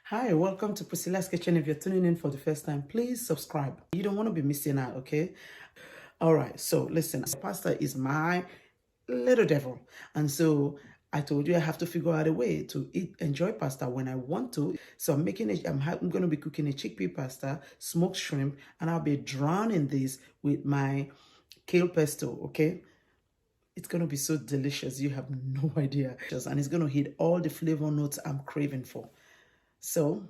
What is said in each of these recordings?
Hi, welcome to Priscilla's Kitchen. If you're tuning in for the first time, please subscribe. You don't want to be missing out, okay? All right, so listen, pasta is my little devil. And so I told you I have to figure out a way to enjoy pasta when I want to. So I'm making it, I'm going to be cooking a chickpea pasta, smoked shrimp, and I'll be drowning this with my kale pesto, okay? It's going to be so delicious. You have no idea. And it's going to hit all the flavor notes I'm craving for. So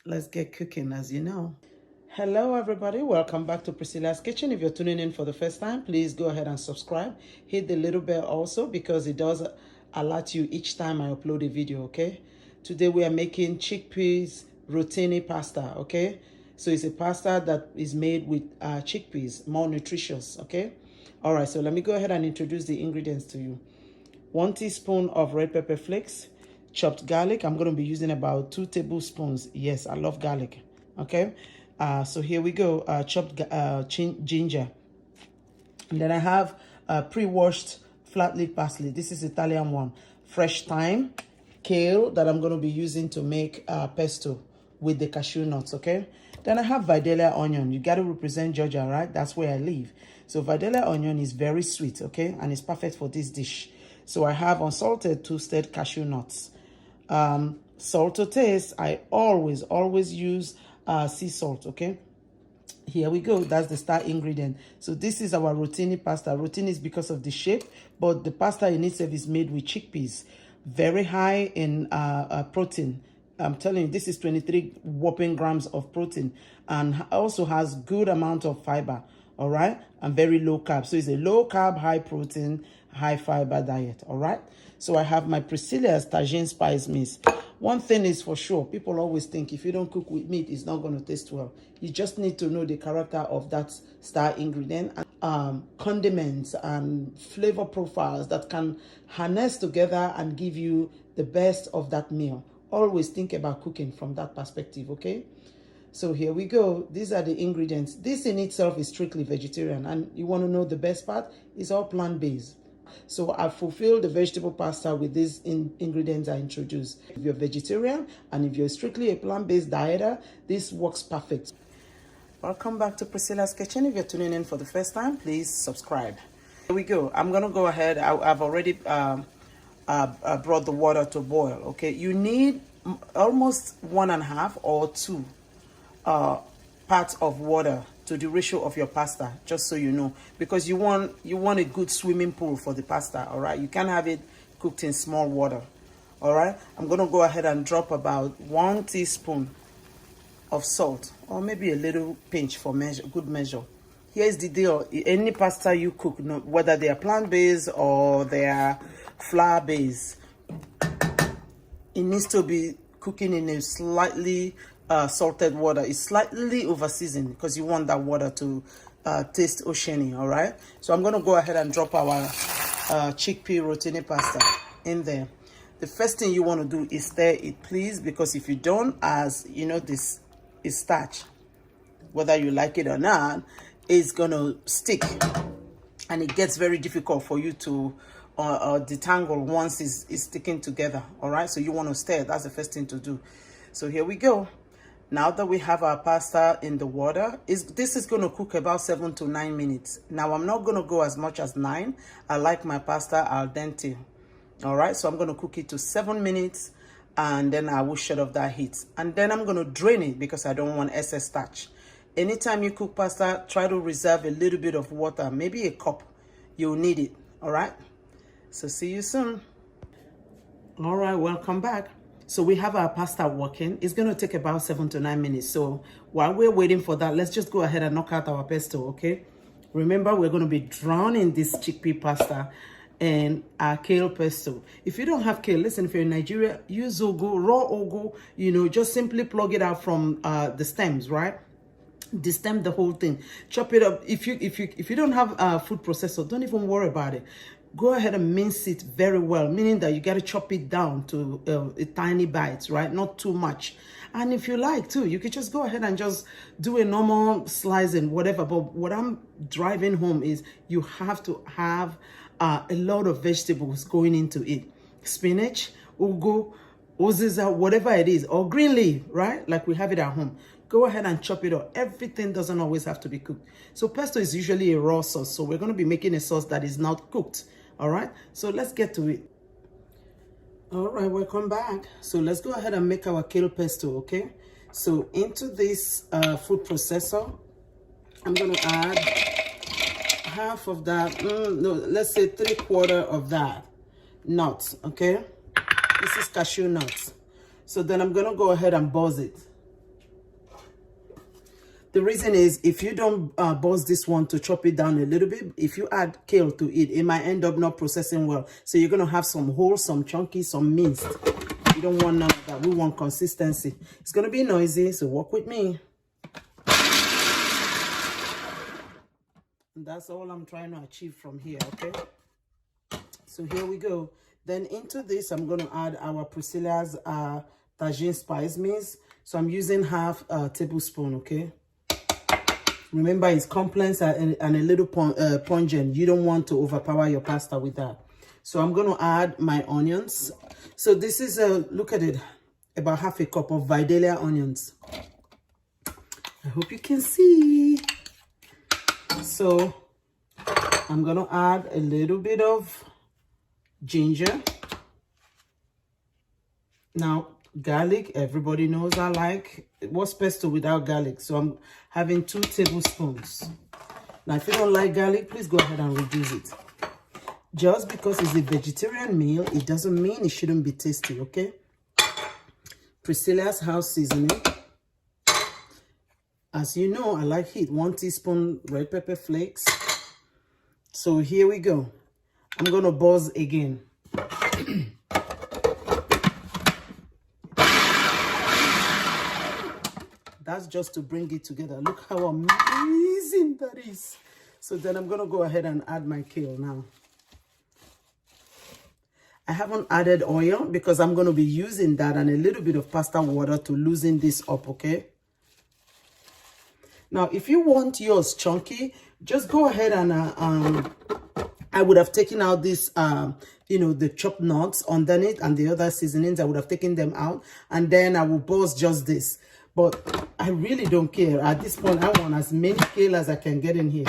let's get cooking, as you know. Hello everybody, welcome back to Priscilla's Kitchen. If you're tuning in for the first time, please go ahead and subscribe. Hit the little bell also because it does alert you each time I upload a video, okay? Today we are making chickpeas rotini pasta, okay? So it's a pasta that is made with chickpeas, more nutritious, okay? All right, so let me go ahead and introduce the ingredients to you. 1 teaspoon of red pepper flakes, chopped garlic. I'm going to be using about 2 tablespoons. Yes, I love garlic. Okay. So here we go. Chopped ginger. And then I have pre-washed flat leaf parsley. This is Italian one. Fresh thyme, kale that I'm going to be using to make pesto with the cashew nuts. Okay. Then I have Vidalia onion. You got to represent Georgia, right? That's where I live. So Vidalia onion is very sweet. Okay. And it's perfect for this dish. So I have unsalted toasted cashew nuts. Salt to taste. I always use sea salt, okay? Here we go. That's the star ingredient. So this is our rotini pasta. Rotini is because of the shape, but the pasta in itself is made with chickpeas. Very high in protein. I'm telling you, this is 23 whopping grams of protein and also has good amount of fiber, all right? And very low carb. So it's a low carb, high protein, high fiber diet, all right? So I have my Priscilla's Tajin spice mix. One thing is for sure, people always think if you don't cook with meat, it's not going to taste well. You just need to know the character of that star ingredient, and condiments and flavor profiles that can harness together and give you the best of that meal. Always think about cooking from that perspective, okay? So here we go. These are the ingredients. This in itself is strictly vegetarian, and you want to know the best part? It's all plant-based. So I fulfill the vegetable pasta with these ingredients I introduced. If you're vegetarian and if you're strictly a plant-based dieter, this works perfect. Welcome back to Priscilla's Kitchen. If you're tuning in for the first time, please subscribe. Here we go. I'm going to go ahead. I've already brought the water to boil, okay? You need almost 1.5 or 2 parts of water to the ratio of your pasta, just so you know, because you want a good swimming pool for the pasta. All right, you can't have it cooked in small water. All right, I'm gonna go ahead and drop about 1 teaspoon of salt, or maybe a little pinch for good measure. Here's the deal: any pasta you cook, whether they are plant-based or they are flour-based, it needs to be cooking in a slightly salted water. Is slightly over seasoned because you want that water to taste oceany. All right, so I'm going to go ahead and drop our chickpea rotini pasta in there. The first thing you want to do is stir it, please, because if you don't, as you know, this is starch, whether you like it or not, it's going to stick and it gets very difficult for you to detangle once it's sticking together. All right, so you want to stir. That's the first thing to do. So here we go. Now that we have our pasta in the water, this is going to cook about 7 to 9 minutes. Now, I'm not going to go as much as 9. I like my pasta al dente. All right, so I'm going to cook it to 7 minutes, and then I will shut off that heat. And then I'm going to drain it because I don't want excess starch. Anytime you cook pasta, try to reserve a little bit of water, maybe a cup. You'll need it, all right? So see you soon. All right, welcome back. So we have our pasta working. It's going to take about 7 to 9 minutes. So while we're waiting for that, let's just go ahead and knock out our pesto, okay? Remember, we're going to be drowning this chickpea pasta and our kale pesto. If you don't have kale, listen, if you're in Nigeria, use ugu, raw ugu, you know, just simply plug it out from the stems, right? Destem the whole thing, chop it up. If you don't have a food processor, don't even worry about it. Go ahead and mince it very well, meaning that you got to chop it down to a tiny bites, right? Not too much. And if you like too, you could just go ahead and just do a normal slicing, whatever. But what I'm driving home is you have to have a lot of vegetables going into it. Spinach, ugu, uziza, whatever it is, or green leaf, right? Like we have it at home. Go ahead and chop it up. Everything doesn't always have to be cooked. So pesto is usually a raw sauce. So we're going to be making a sauce that is not cooked. All right. So let's get to it. All right, welcome back. So let's go ahead and make our kale pesto, okay? So into this food processor, I'm going to add half of that, no, let's say 3/4 of that nuts, okay? This is cashew nuts. So then I'm going to go ahead and buzz it. The reason is, if you don't buzz this one to chop it down a little bit, if you add kale to it, it might end up not processing well. So you're going to have some whole, some chunky, some minced. You don't want none of that. We want consistency. It's going to be noisy, so work with me. And that's all I'm trying to achieve from here, okay? So here we go. Then into this, I'm going to add our Priscilla's tagine spice mix. So I'm using half a tablespoon, okay? Remember, it's complex and a little pungent. You don't want to overpower your pasta with that. So I'm going to add my onions. So this is, look at it, about half a cup of Vidalia onions. I hope you can see. So I'm going to add a little bit of ginger. Now, garlic, everybody knows I like. What's pesto without garlic? So I'm having 2 tablespoons. Now, if you don't like garlic, please go ahead and reduce it. Just because it's a vegetarian meal, it doesn't mean it shouldn't be tasty, okay? Priscilla's house seasoning. As you know, I like heat. 1 teaspoon red pepper flakes. So here we go. I'm going to buzz again. That's just to bring it together. Look how amazing that is. So then I'm going to go ahead and add my kale now. I haven't added oil because I'm going to be using that and a little bit of pasta water to loosen this up, okay? Now, if you want yours chunky, just go ahead and I would have taken out this, you know, the chopped nuts underneath and the other seasonings. I would have taken them out, and then I will buzz just this. But I really don't care. At this point, I want as many kale as I can get in here.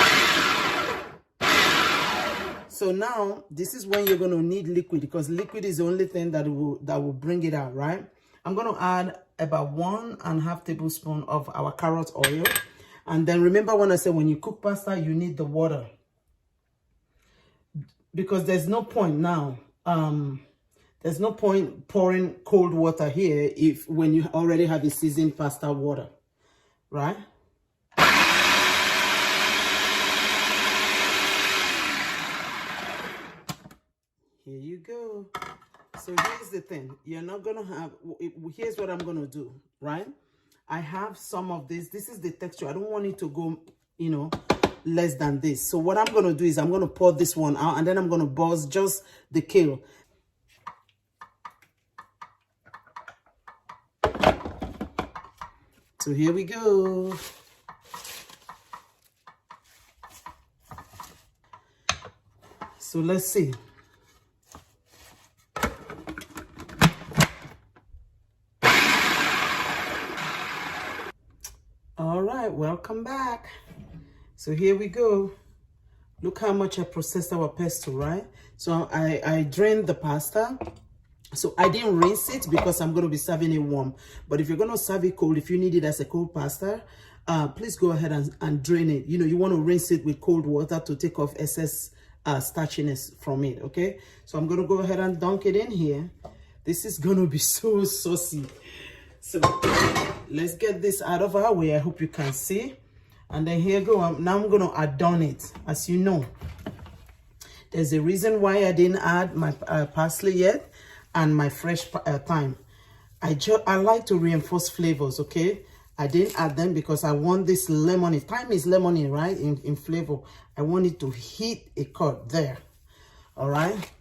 So now, this is when you're going to need liquid, because liquid is the only thing that will bring it out, right? I'm going to add about 1.5 tablespoons of our carrot oil. And then remember when I said when you cook pasta, you need the water. Because there's no point now. There's no point pouring cold water here when you already have a seasoned pasta water, right? Here you go. So here's the thing. You're not going to have, here's what I'm going to do, right? I have some of this. This is the texture. I don't want it to go, you know, less than this. So what I'm going to do is I'm going to pour this one out, and then I'm going to buzz just the kale. So here we go. So let's see. All right, welcome back. So here we go. Look how much I processed our pesto, right? So I drained the pasta. So I didn't rinse it because I'm going to be serving it warm. But if you're going to serve it cold, if you need it as a cold pasta, please go ahead and drain it. You know, you want to rinse it with cold water to take off excess starchiness from it, okay? So I'm going to go ahead and dunk it in here. This is going to be so saucy. So let's get this out of our way. I hope you can see. And then here go. Now I'm going to adorn it. As you know, there's a reason why I didn't add my parsley yet and my fresh thyme. I like to reinforce flavors, okay? I didn't add them because I want this lemony. Thyme is lemony, right? In flavor. I want it to hit a cut there. All right?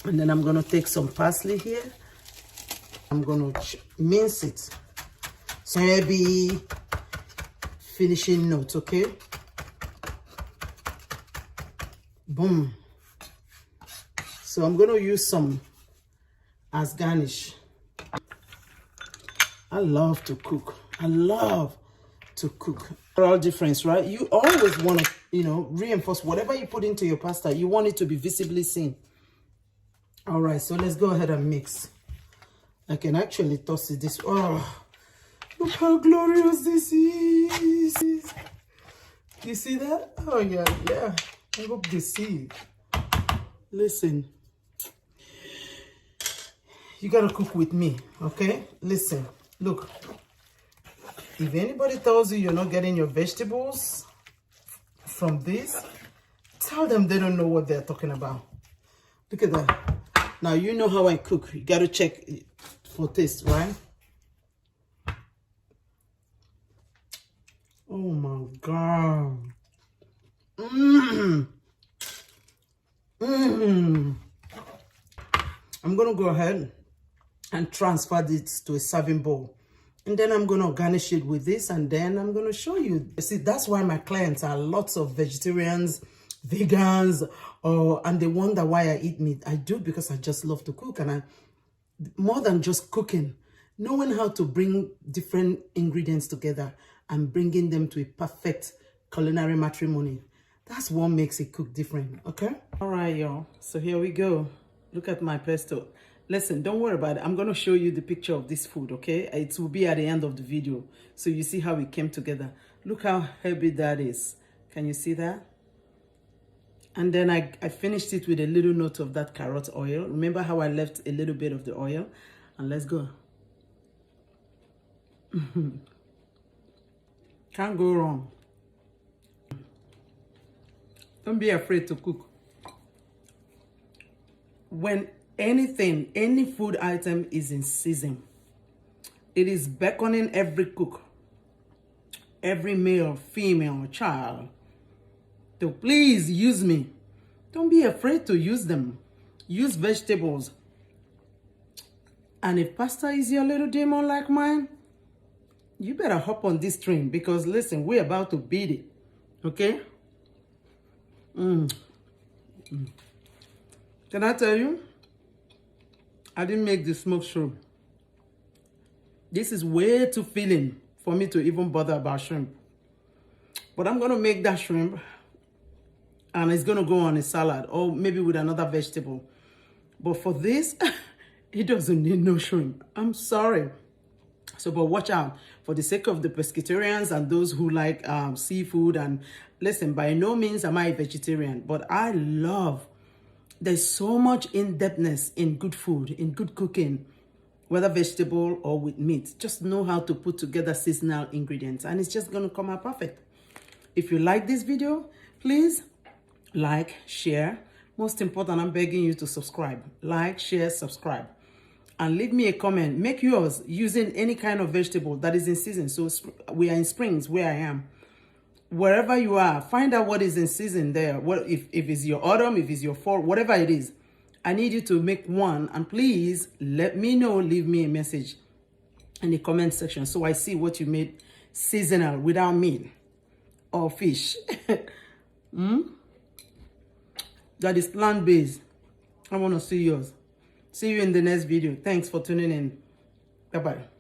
And then I'm going to take some parsley here. I'm going to mince it. So maybe finishing notes, okay? Boom. So I'm going to use some as garnish. I love to cook. I love to cook. All difference, right? You always want to, you know, reinforce whatever you put into your pasta. You want it to be visibly seen. All right, so let's go ahead and mix. I can actually toss it this. Oh, look how glorious this is. You see that? Oh yeah, yeah. I hope they see it. Listen, you gotta cook with me, okay? Listen, look. If anybody tells you you're not getting your vegetables from this, tell them they don't know what they're talking about. Look at that. Now you know how I cook. You gotta check for taste, right? Oh my God. I'm gonna go ahead and transfer this to a serving bowl. And then I'm gonna garnish it with this, and then I'm gonna show you. See, that's why my clients are lots of vegetarians, vegans, and they wonder why I eat meat. I do because I just love to cook, and I, more than just cooking, knowing how to bring different ingredients together and bringing them to a perfect culinary matrimony. That's what makes a cook different, okay? All right, y'all. So here we go. Look at my pesto. Listen, don't worry about it. I'm going to show you the picture of this food, okay? It will be at the end of the video. So you see how it came together. Look how heavy that is. Can you see that? And then I finished it with a little note of that carrot oil. Remember how I left a little bit of the oil? And let's go. Can't go wrong. Don't be afraid to cook. When anything, any food item is in season, it is beckoning every cook, every male, female, child, to please use me. Don't be afraid to use them. Use vegetables. And if pasta is your little demon like mine, you better hop on this train, because listen, we're about to beat it. Okay? Can I tell you? I didn't make the smoked shrimp. This is way too filling for me to even bother about shrimp. But I'm going to make that shrimp, and it's going to go on a salad or maybe with another vegetable. But for this, it doesn't need no shrimp. I'm sorry. So, but watch out, for the sake of the pescatarians and those who like seafood. And listen, by no means am I a vegetarian, but I love, there's so much in-depthness in good food, in good cooking, whether vegetable or with meat. Just know how to put together seasonal ingredients, and it's just going to come out perfect. If you like this video, please like, share. Most important, I'm begging you to subscribe. Like, share, subscribe. And leave me a comment. Make yours using any kind of vegetable that is in season. So we are in Springs, where I am. Wherever you are, find out what is in season there. What if it's your autumn, if it's your fall, whatever it is. I need you to make one, and please let me know. Leave me a message in the comment section so I see what you made seasonal without meat or fish. That is plant-based. I want to see yours. See you in the next video. Thanks for tuning in. Bye-bye.